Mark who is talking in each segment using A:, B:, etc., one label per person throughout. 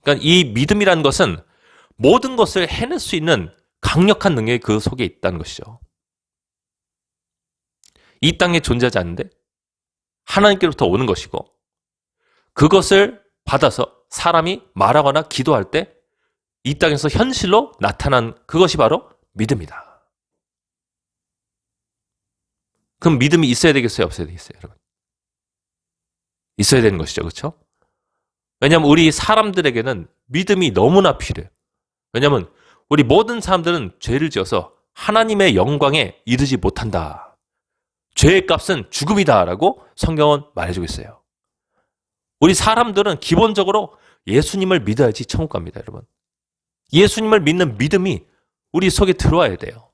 A: 그러니까 이 믿음이라는 것은 모든 것을 해낼 수 있는 강력한 능력이 그 속에 있다는 것이죠. 이 땅에 존재하지 않는데 하나님께로부터 오는 것이고, 그것을 받아서 사람이 말하거나 기도할 때 이 땅에서 현실로 나타난 그것이 바로 믿음이다. 그럼 믿음이 있어야 되겠어요? 없어야 되겠어요? 여러분? 있어야 되는 것이죠. 그렇죠? 왜냐하면 우리 사람들에게는 믿음이 너무나 필요해요. 왜냐하면 우리 모든 사람들은 죄를 지어서 하나님의 영광에 이르지 못한다. 죄의 값은 죽음이다 라고 성경은 말해주고 있어요. 우리 사람들은 기본적으로 예수님을 믿어야지 천국 갑니다. 여러분. 예수님을 믿는 믿음이 우리 속에 들어와야 돼요.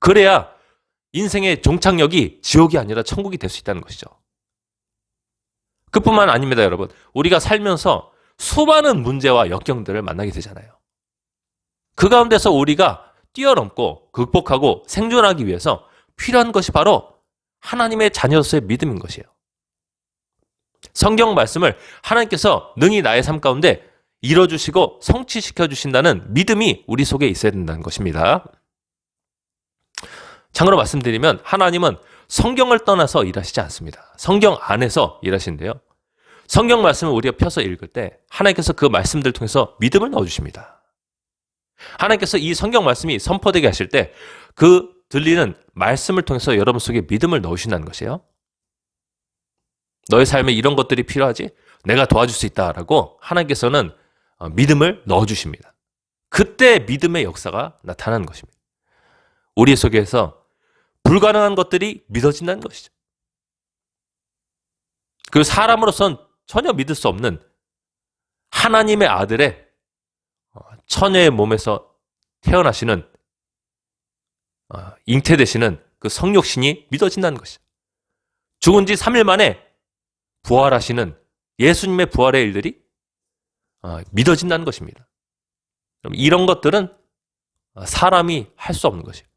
A: 그래야 인생의 종착역이 지옥이 아니라 천국이 될 수 있다는 것이죠. 그뿐만 아닙니다. 여러분. 우리가 살면서 수많은 문제와 역경들을 만나게 되잖아요. 그 가운데서 우리가 뛰어넘고 극복하고 생존하기 위해서 필요한 것이 바로 하나님의 자녀로서의 믿음인 것이에요. 성경 말씀을 하나님께서 능히 나의 삶 가운데 이뤄주시고 성취시켜 주신다는 믿음이 우리 속에 있어야 된다는 것입니다. 참고로 말씀드리면 하나님은 성경을 떠나서 일하시지 않습니다. 성경 안에서 일하시는데요. 성경 말씀을 우리가 펴서 읽을 때 하나님께서 그 말씀들을 통해서 믿음을 넣어주십니다. 하나님께서 이 성경 말씀이 선포되게 하실 때 그 들리는 말씀을 통해서 여러분 속에 믿음을 넣으신다는 것이에요. 너의 삶에 이런 것들이 필요하지? 내가 도와줄 수 있다라고 하나님께서는 믿음을 넣어주십니다. 그때 믿음의 역사가 나타나는 것입니다. 우리 속에서 불가능한 것들이 믿어진다는 것이죠. 그 사람으로서는 전혀 믿을 수 없는 하나님의 아들의 처녀의 몸에서 태어나시는 잉태되시는 그 성육신이 믿어진다는 것이죠. 죽은 지 3일 만에 부활하시는 예수님의 부활의 일들이 믿어진다는 것입니다. 이런 것들은 사람이 할 수 없는 것이에요.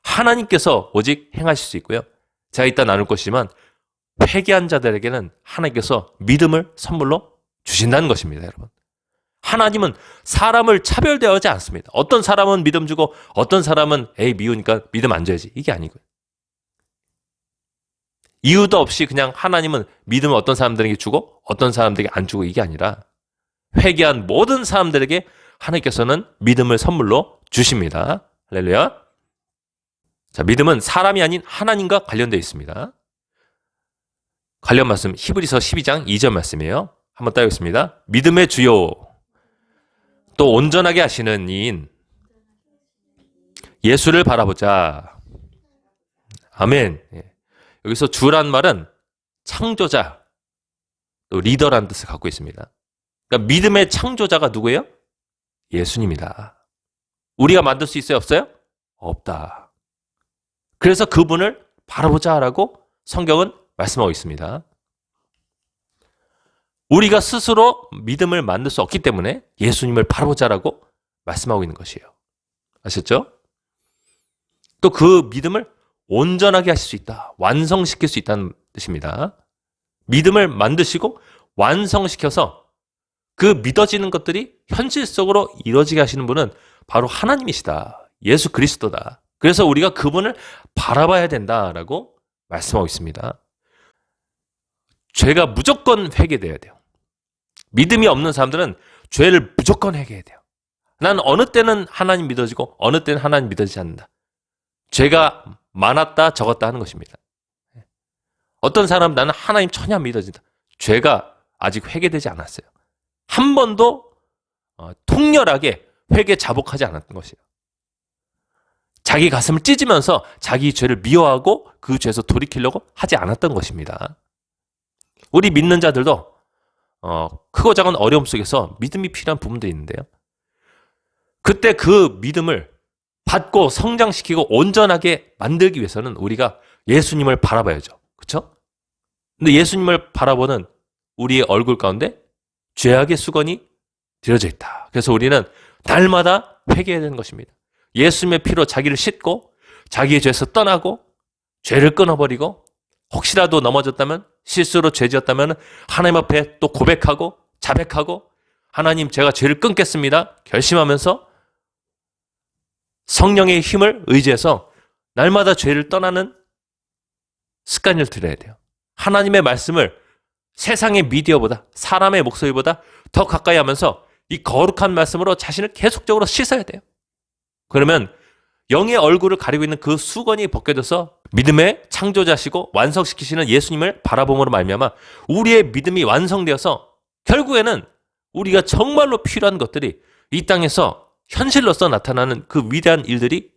A: 하나님께서 오직 행하실 수 있고요. 제가 이따 나눌 것이지만 회개한 자들에게는 하나님께서 믿음을 선물로 주신다는 것입니다. 여러분. 하나님은 사람을 차별대하지 않습니다. 어떤 사람은 믿음 주고 어떤 사람은 에이 미우니까 믿음 안 줘야지. 이게 아니고요. 이유도 없이 그냥 하나님은 믿음을 어떤 사람들에게 주고 어떤 사람들에게 안 주고 이게 아니라 회개한 모든 사람들에게 하나님께서는 믿음을 선물로 주십니다. 할렐루야. 자, 믿음은 사람이 아닌 하나님과 관련되어 있습니다. 관련 말씀 히브리서 12장 2절 말씀이에요. 한번 따르겠습니다. 믿음의 주요 또 온전하게 하시는 이인 예수를 바라보자. 아멘. 여기서 주란 말은 창조자, 또 리더라는 뜻을 갖고 있습니다. 그러니까 믿음의 창조자가 누구예요? 예수님이다. 우리가 만들 수 있어요? 없어요? 없다. 그래서 그분을 바라보자라고 성경은 말씀하고 있습니다. 우리가 스스로 믿음을 만들 수 없기 때문에 예수님을 바라보자라고 말씀하고 있는 것이에요. 아셨죠? 또 그 믿음을 온전하게 하실 수 있다. 완성시킬 수 있다는 뜻입니다. 믿음을 만드시고 완성시켜서 그 믿어지는 것들이 현실 속으로 이루어지게 하시는 분은 바로 하나님이시다. 예수 그리스도다. 그래서 우리가 그분을 바라봐야 된다라고 말씀하고 있습니다. 죄가 무조건 회개돼야 돼요. 믿음이 없는 사람들은 죄를 무조건 회개해야 돼요. 난 어느 때는 하나님 믿어지고 어느 때는 하나님 믿어지지 않는다. 죄가 많았다 적었다 하는 것입니다. 어떤 사람은 나는 하나님 전혀 믿어진다. 죄가 아직 회개되지 않았어요. 한 번도 통렬하게 회개 자복하지 않았던 것이에요. 자기 가슴을 찢으면서 자기 죄를 미워하고 그 죄에서 돌이키려고 하지 않았던 것입니다. 우리 믿는 자들도 크고 작은 어려움 속에서 믿음이 필요한 부분들이 있는데요. 그때 그 믿음을 받고 성장시키고 온전하게 만들기 위해서는 우리가 예수님을 바라봐야죠. 그렇죠? 근데 예수님을 바라보는 우리의 얼굴 가운데 죄악의 수건이 들여져 있다. 그래서 우리는 날마다 회개해야 되는 것입니다. 예수님의 피로 자기를 씻고 자기의 죄에서 떠나고 죄를 끊어버리고 혹시라도 넘어졌다면 실수로 죄 지었다면 하나님 앞에 또 고백하고 자백하고 하나님, 제가 죄를 끊겠습니다. 결심하면서 성령의 힘을 의지해서 날마다 죄를 떠나는 습관을 들여야 돼요. 하나님의 말씀을 세상의 미디어보다, 사람의 목소리보다 더 가까이 하면서 이 거룩한 말씀으로 자신을 계속적으로 씻어야 돼요. 그러면 영의 얼굴을 가리고 있는 그 수건이 벗겨져서 믿음의 창조자시고 완성시키시는 예수님을 바라봄으로 말미암아 우리의 믿음이 완성되어서 결국에는 우리가 정말로 필요한 것들이 이 땅에서 현실로서 나타나는 그 위대한 일들이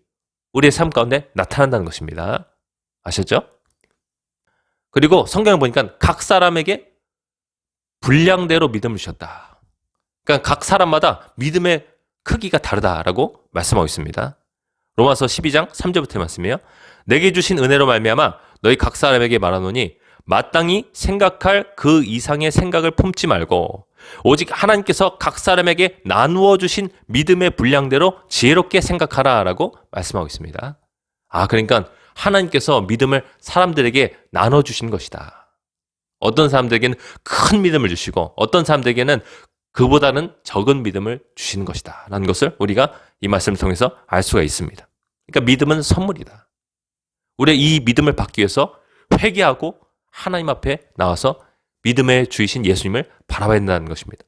A: 우리의 삶 가운데 나타난다는 것입니다. 아셨죠? 그리고 성경을 보니까 각 사람에게 분량대로 믿음을 주셨다. 그러니까 각 사람마다 믿음의 크기가 다르다라고 말씀하고 있습니다. 로마서 12장 3절부터의 말씀이에요. 내게 주신 은혜로 말미암아 너희 각 사람에게 말하노니 마땅히 생각할 그 이상의 생각을 품지 말고 오직 하나님께서 각 사람에게 나누어 주신 믿음의 분량대로 지혜롭게 생각하라라고 말씀하고 있습니다. 그러니까 하나님께서 믿음을 사람들에게 나눠주신 것이다. 어떤 사람들에게는 큰 믿음을 주시고 어떤 사람들에게는 그보다는 적은 믿음을 주시는 것이다 라는 것을 우리가 이 말씀을 통해서 알 수가 있습니다. 그러니까 믿음은 선물이다. 우리의 이 믿음을 받기 위해서 회개하고 하나님 앞에 나와서 믿음의 주이신 예수님을 바라봐야 된다는 것입니다.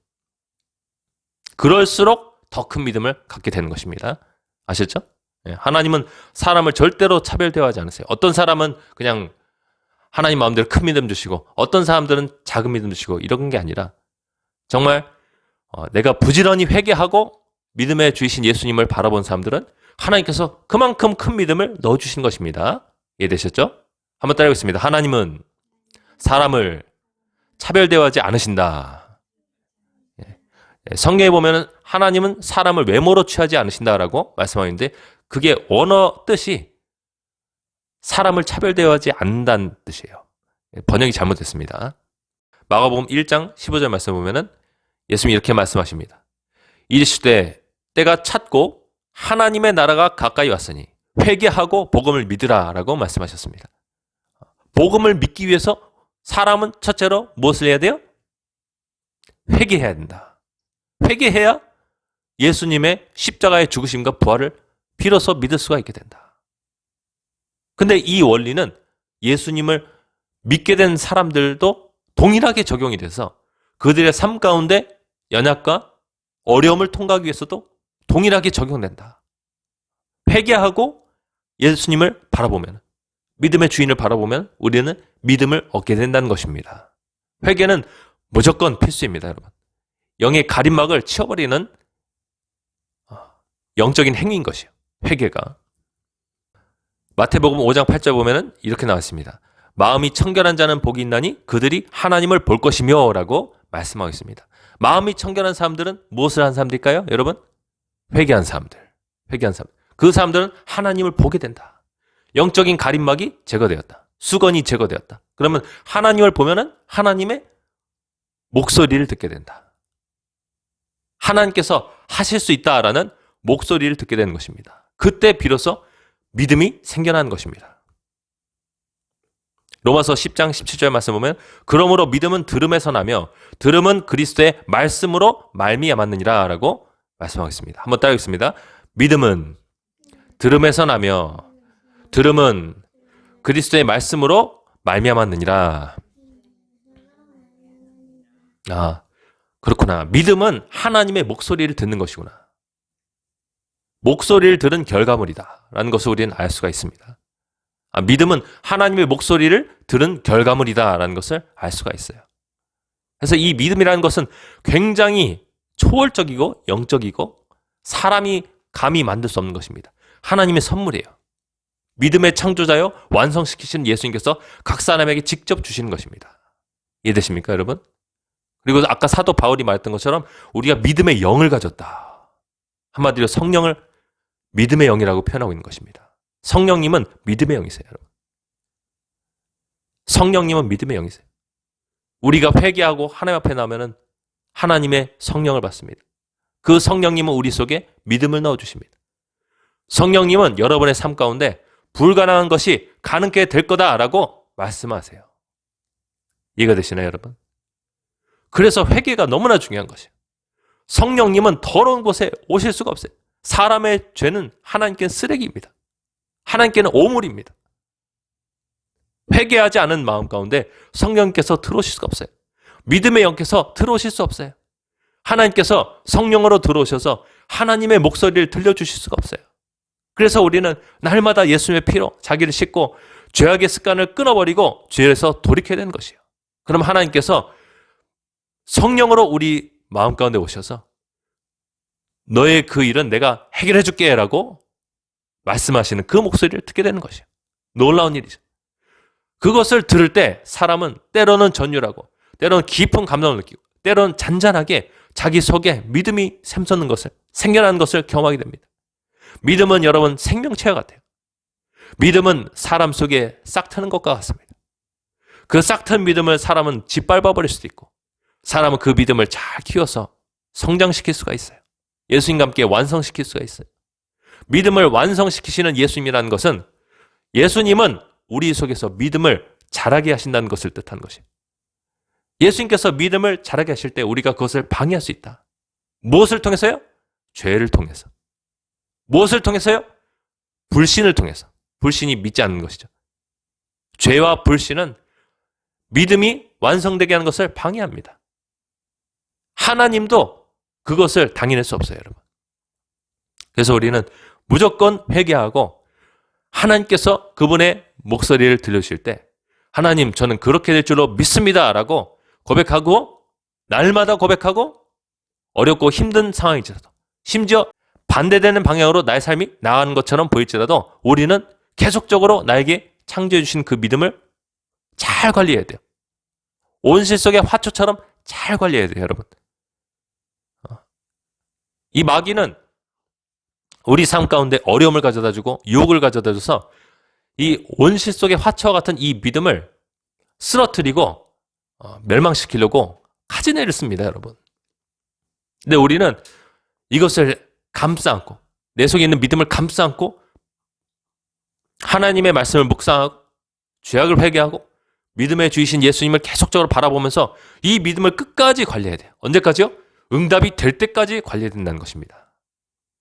A: 그럴수록 더 큰 믿음을 갖게 되는 것입니다. 아셨죠? 하나님은 사람을 절대로 차별대하지 않으세요. 어떤 사람은 그냥 하나님 마음대로 큰 믿음 주시고 어떤 사람들은 작은 믿음 주시고 이런 게 아니라 정말 내가 부지런히 회개하고 믿음의 주이신 예수님을 바라본 사람들은 하나님께서 그만큼 큰 믿음을 넣어주신 것입니다. 이해되셨죠? 한번 따라하겠습니다. 하나님은 사람을 차별대하지 않으신다. 성경에 보면 하나님은 사람을 외모로 취하지 않으신다라고 말씀하고 있는데 그게 원어 뜻이 사람을 차별대하지 않는다는 뜻이에요. 번역이 잘못됐습니다. 마가복음 1장 15절 말씀 보면은 예수님이 이렇게 말씀하십니다. 이르시되 때가 찼고 하나님의 나라가 가까이 왔으니 회개하고 복음을 믿으라라고 말씀하셨습니다. 복음을 믿기 위해서 사람은 첫째로 무엇을 해야 돼요? 회개해야 된다. 회개해야 예수님의 십자가의 죽으심과 부활을 비로소 믿을 수가 있게 된다. 근데 이 원리는 예수님을 믿게 된 사람들도 동일하게 적용이 돼서 그들의 삶 가운데 연약과 어려움을 통과하기 위해서도 동일하게 적용된다. 회개하고 예수님을 바라보면, 믿음의 주인을 바라보면 우리는 믿음을 얻게 된다는 것입니다. 회개는 무조건 필수입니다, 여러분. 영의 가림막을 치워버리는 영적인 행위인 것이에요. 회개가. 마태복음 5장 8절 보면은 이렇게 나왔습니다. 마음이 청결한 자는 복이 있나니 그들이 하나님을 볼 것이며 라고 말씀하고 있습니다. 마음이 청결한 사람들은 무엇을 한 사람들일까요? 여러분? 회개한 사람들. 회개한 사람들. 그 사람들은 하나님을 보게 된다. 영적인 가림막이 제거되었다. 수건이 제거되었다. 그러면 하나님을 보면은 하나님의 목소리를 듣게 된다. 하나님께서 하실 수 있다라는 목소리를 듣게 되는 것입니다. 그때 비로소 믿음이 생겨나는 것입니다. 로마서 10장 17절 말씀 보면 그러므로 믿음은 들음에서 나며 들음은 그리스도의 말씀으로 말미암았느니라 라고 말씀하고 있습니다. 한번 따라하겠습니다. 믿음은 들음에서 나며 들음은 그리스도의 말씀으로 말미암았느니라. 그렇구나. 믿음은 하나님의 목소리를 듣는 것이구나. 목소리를 들은 결과물이다 라는 것을 우리는 알 수가 있습니다. 믿음은 하나님의 목소리를 들은 결과물이다 라는 것을 알 수가 있어요. 그래서 이 믿음이라는 것은 굉장히 초월적이고 영적이고 사람이 감히 만들 수 없는 것입니다. 하나님의 선물이에요. 믿음의 창조자요 완성시키신 예수님께서 각 사람에게 직접 주시는 것입니다. 이해되십니까, 여러분? 그리고 아까 사도 바울이 말했던 것처럼 우리가 믿음의 영을 가졌다. 한마디로 성령을 믿음의 영이라고 표현하고 있는 것입니다. 성령님은 믿음의 영이세요, 여러분. 성령님은 믿음의 영이세요. 우리가 회개하고 하나님 앞에 나오면은 하나님의 성령을 받습니다. 그 성령님은 우리 속에 믿음을 넣어주십니다. 성령님은 여러분의 삶 가운데 불가능한 것이 가능하게 될 거다라고 말씀하세요. 이해가 되시나요, 여러분? 그래서 회개가 너무나 중요한 것이에요. 성령님은 더러운 곳에 오실 수가 없어요. 사람의 죄는 하나님께는 쓰레기입니다. 하나님께는 오물입니다. 회개하지 않은 마음 가운데 성령님께서 들어오실 수가 없어요. 믿음의 영께서 들어오실 수 없어요. 하나님께서 성령으로 들어오셔서 하나님의 목소리를 들려주실 수가 없어요. 그래서 우리는 날마다 예수님의 피로 자기를 씻고 죄악의 습관을 끊어버리고 죄에서 돌이켜야 되는 것이에요. 그럼 하나님께서 성령으로 우리 마음 가운데 오셔서 너의 그 일은 내가 해결해 줄게 라고 말씀하시는 그 목소리를 듣게 되는 것이에요. 놀라운 일이죠. 그것을 들을 때 사람은 때로는 전율하고 때로는 깊은 감동을 느끼고 때로는 잔잔하게 자기 속에 믿음이 샘솟는 것을, 생겨나는 것을 경험하게 됩니다. 믿음은 여러분 생명체와 같아요. 믿음은 사람 속에 싹 트는 것과 같습니다. 그 싹 튼 믿음을 사람은 짓밟아 버릴 수도 있고 사람은 그 믿음을 잘 키워서 성장시킬 수가 있어요. 예수님과 함께 완성시킬 수가 있어요. 믿음을 완성시키시는 예수님이라는 것은 예수님은 우리 속에서 믿음을 자라게 하신다는 것을 뜻하는 것이에요. 예수님께서 믿음을 자라게 하실 때 우리가 그것을 방해할 수 있다. 무엇을 통해서요? 죄를 통해서. 무엇을 통해서요? 불신을 통해서. 불신이 믿지 않는 것이죠. 죄와 불신은 믿음이 완성되게 하는 것을 방해합니다. 하나님도 그것을 당해낼 수 없어요, 여러분. 그래서 우리는 무조건 회개하고 하나님께서 그분의 목소리를 들려주실 때 하나님, 저는 그렇게 될 줄로 믿습니다 라고 고백하고 날마다 고백하고 어렵고 힘든 상황일지라도 심지어 반대되는 방향으로 나의 삶이 나아가는 것처럼 보일지라도 우리는 계속적으로 나에게 창조해 주신 그 믿음을 잘 관리해야 돼요. 온실 속의 화초처럼 잘 관리해야 돼요, 여러분. 이 마귀는 우리 삶 가운데 어려움을 가져다주고 유혹을 가져다줘서 이 온실 속의 화초와 같은 이 믿음을 쓰러뜨리고 멸망시키려고 카지네를 씁니다, 여러분. 근데 우리는 이것을 감싸 안고 내 속에 있는 믿음을 감싸 안고 하나님의 말씀을 묵상하고 죄악을 회개하고 믿음의 주이신 예수님을 계속적으로 바라보면서 이 믿음을 끝까지 관리해야 돼요. 언제까지요? 응답이 될 때까지 관리해야 된다는 것입니다.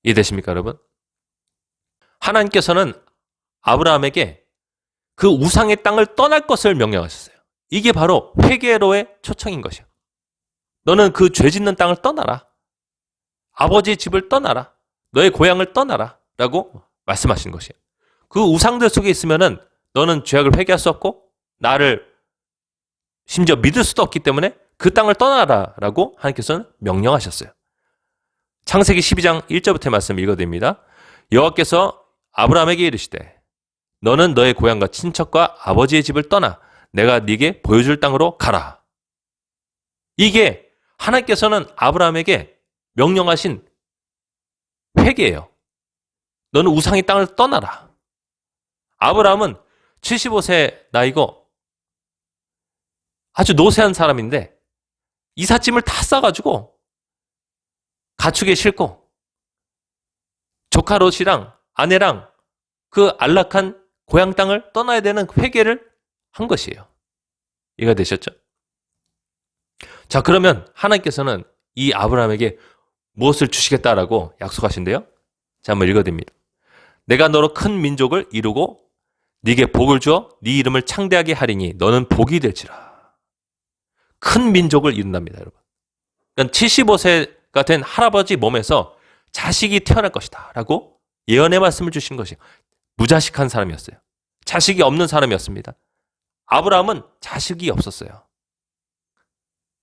A: 이해되십니까, 여러분? 하나님께서는 아브라함에게 그 우상의 땅을 떠날 것을 명령하셨어요. 이게 바로 회개로의 초청인 것이요. 너는 그 죄 짓는 땅을 떠나라. 아버지의 집을 떠나라. 너의 고향을 떠나라. 라고 말씀하신 것이에요. 그 우상들 속에 있으면은 너는 죄악을 회개할 수 없고 나를 심지어 믿을 수도 없기 때문에 그 땅을 떠나라 라고 하나님께서는 명령하셨어요. 창세기 12장 1절부터 말씀 읽어드립니다. 여호와께서 아브라함에게 이르시되 너는 너의 고향과 친척과 아버지의 집을 떠나 내가 네게 보여줄 땅으로 가라. 이게 하나님께서는 아브라함에게 명령하신 회개예요. 너는 우상의 땅을 떠나라. 아브라함은 75세 나이고 아주 노쇠한 사람인데 이삿짐을 다 싸가지고 가축에 싣고 조카 롯이랑 아내랑 그 안락한 고향 땅을 떠나야 되는 회개를 한 것이에요. 이해가 되셨죠? 자, 그러면 하나님께서는 이 아브라함에게 무엇을 주시겠다라고 약속하신대요? 자, 한번 읽어드립니다. 내가 너로 큰 민족을 이루고 네게 복을 주어 네 이름을 창대하게 하리니 너는 복이 될지라. 큰 민족을 이룬답니다, 여러분. 그러니까 75세가 된 할아버지 몸에서 자식이 태어날 것이다 라고 예언의 말씀을 주신 것이에요. 무자식한 사람이었어요. 자식이 없는 사람이었습니다. 아브라함은 자식이 없었어요.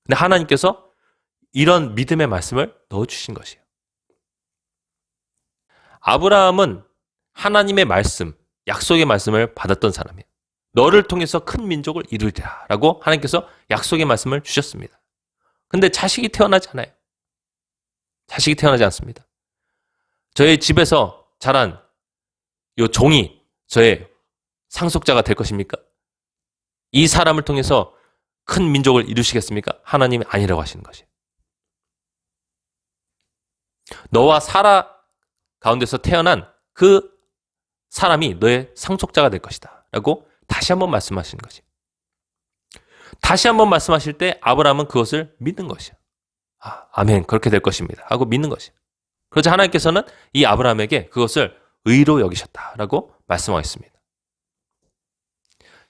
A: 근데 하나님께서 이런 믿음의 말씀을 넣어주신 것이에요. 아브라함은 하나님의 말씀, 약속의 말씀을 받았던 사람이에요. 너를 통해서 큰 민족을 이루리라 라고 하나님께서 약속의 말씀을 주셨습니다. 근데 자식이 태어나지 않아요. 자식이 태어나지 않습니다. 저의 집에서 자란 이 종이 저의 상속자가 될 것입니까? 이 사람을 통해서 큰 민족을 이루시겠습니까? 하나님이 아니라고 하시는 것이에요. 너와 사라 가운데서 태어난 그 사람이 너의 상속자가 될 것이다 라고 다시 한번 말씀하시는 것이에요. 다시 한번 말씀하실 때 아브라함은 그것을 믿는 것이에요. 아멘, 그렇게 될 것입니다 하고 믿는 것이에요. 그러자 하나님께서는 이 아브라함에게 그것을 의로 여기셨다라고 말씀하고 있습니다.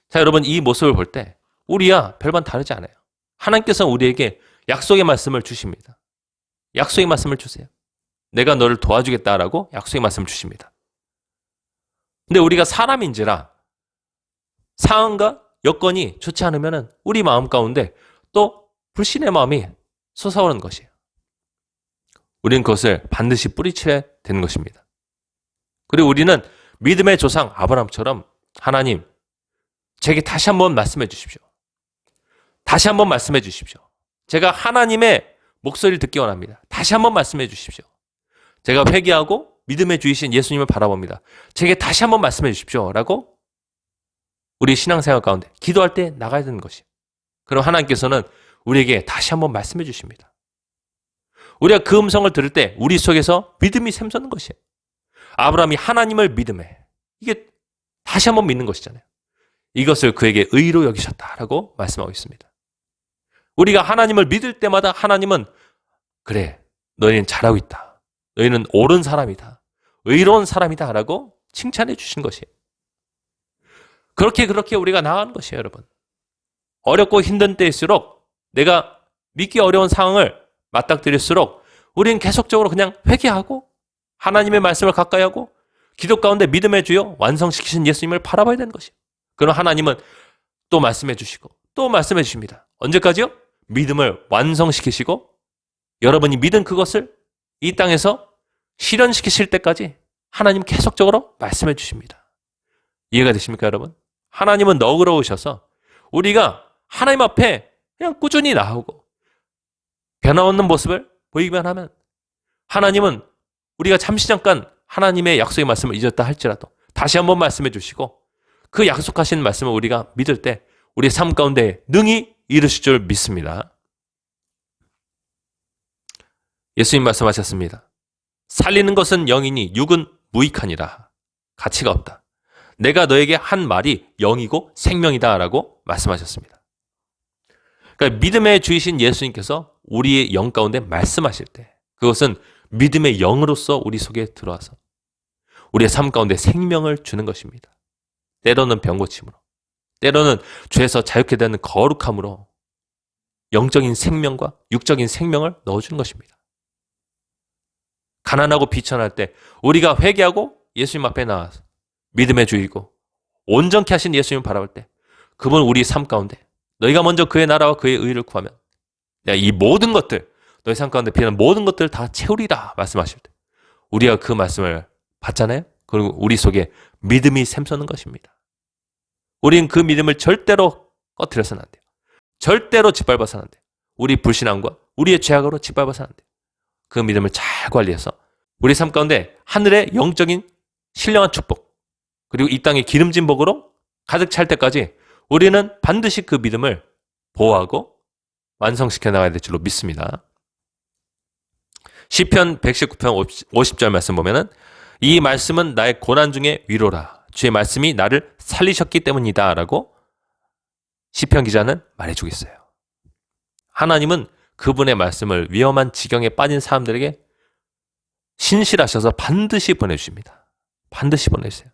A: 자, 여러분, 이 모습을 볼 때 우리야 별반 다르지 않아요. 하나님께서는 우리에게 약속의 말씀을 주십니다. 약속의 말씀을 주세요. 내가 너를 도와주겠다라고 약속의 말씀을 주십니다. 근데 우리가 사람인지라 상황과 여건이 좋지 않으면 우리 마음 가운데 또 불신의 마음이 솟아오르는 것이에요. 우리는 그것을 반드시 뿌리쳐야 되는 것입니다. 그리고 우리는 믿음의 조상 아브라함처럼 하나님, 제게 다시 한번 말씀해 주십시오. 다시 한번 말씀해 주십시오. 제가 하나님의 목소리를 듣기 원합니다. 다시 한번 말씀해 주십시오. 제가 회개하고 믿음의 주이신 예수님을 바라봅니다. 제게 다시 한번 말씀해 주십시오. 라고 우리 신앙생활 가운데 기도할 때 나가야 되는 것이에요. 그럼 하나님께서는 우리에게 다시 한번 말씀해 주십니다. 우리가 그 음성을 들을 때 우리 속에서 믿음이 샘솟는 것이에요. 아브라함이 하나님을 믿음에, 이게 다시 한번 믿는 것이잖아요. 이것을 그에게 의로 여기셨다라고 말씀하고 있습니다. 우리가 하나님을 믿을 때마다 하나님은 그래, 너희는 잘하고 있다. 너희는 옳은 사람이다. 의로운 사람이다 라고 칭찬해 주신 것이에요. 그렇게 우리가 나아가는 것이에요, 여러분. 어렵고 힘든 때일수록 내가 믿기 어려운 상황을 맞닥뜨릴수록 우리는 계속적으로 그냥 회개하고 하나님의 말씀을 가까이 하고 기도 가운데 믿음의 주요 완성시키신 예수님을 바라봐야 되는 것이에요. 그럼 하나님은 또 말씀해 주시고 또 말씀해 주십니다. 언제까지요? 믿음을 완성시키시고 여러분이 믿은 그것을 이 땅에서 실현시키실 때까지 하나님 계속적으로 말씀해 주십니다. 이해가 되십니까, 여러분? 하나님은 너그러우셔서 우리가 하나님 앞에 그냥 꾸준히 나오고 변화없는 모습을 보이기만 하면 하나님은 우리가 잠시 잠깐 하나님의 약속의 말씀을 잊었다 할지라도 다시 한번 말씀해 주시고 그 약속하신 말씀을 우리가 믿을 때 우리의 삶 가운데 능히 이루실 줄 믿습니다. 예수님 말씀하셨습니다. 살리는 것은 영이니 육은 무익하니라. 가치가 없다. 내가 너에게 한 말이 영이고 생명이다 라고 말씀하셨습니다. 그러니까 믿음의 주이신 예수님께서 우리의 영 가운데 말씀하실 때 그것은 믿음의 영으로서 우리 속에 들어와서 우리의 삶 가운데 생명을 주는 것입니다. 때로는 병고침으로, 때로는 죄에서 자유케 되는 거룩함으로 영적인 생명과 육적인 생명을 넣어주는 것입니다. 가난하고 비천할 때 우리가 회개하고 예수님 앞에 나와서 믿음의 주이고 온전케 하신 예수님을 바라볼 때 그분 우리 삶 가운데 너희가 먼저 그의 나라와 그의 의를 구하면 내가 이 모든 것들 너희 삶 가운데 필요한 모든 것들을 다 채우리라 말씀하실 때 우리가 그 말씀을 받잖아요. 그리고 우리 속에 믿음이 샘솟는 것입니다. 우린 그 믿음을 절대로 꺼트려서는 안 돼요. 절대로 짓밟아서는 안 돼요. 우리 불신앙과 우리의 죄악으로 짓밟아서는 안 돼요. 그 믿음을 잘 관리해서 우리 삶 가운데 하늘의 영적인 신령한 축복 그리고 이 땅의 기름진 복으로 가득 찰 때까지 우리는 반드시 그 믿음을 보호하고 완성시켜 나가야 될 줄로 믿습니다. 시편 119편 50절 말씀 보면은 이 말씀은 나의 고난 중에 위로라. 주의 말씀이 나를 살리셨기 때문이다 라고 시편 기자는 말해주고 있어요. 하나님은 그분의 말씀을 위험한 지경에 빠진 사람들에게 신실하셔서 반드시 보내주십니다. 반드시 보내주세요.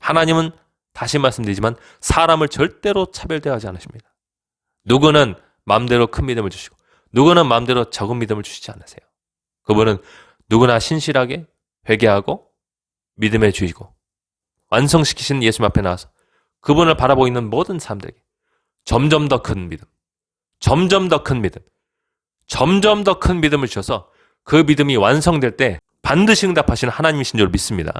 A: 하나님은 다시 말씀드리지만 사람을 절대로 차별대하지 않으십니다. 누구는 마음대로 큰 믿음을 주시고 누구는 마음대로 적은 믿음을 주시지 않으세요. 그분은 누구나 신실하게 회개하고 믿음의 주이고 완성시키신 예수님 앞에 나와서 그분을 바라보고 있는 모든 사람들에게 점점 더 큰 믿음, 점점 더 큰 믿음, 점점 더 큰 믿음을 주셔서 그 믿음이 완성될 때 반드시 응답하시는 하나님이신 줄 믿습니다.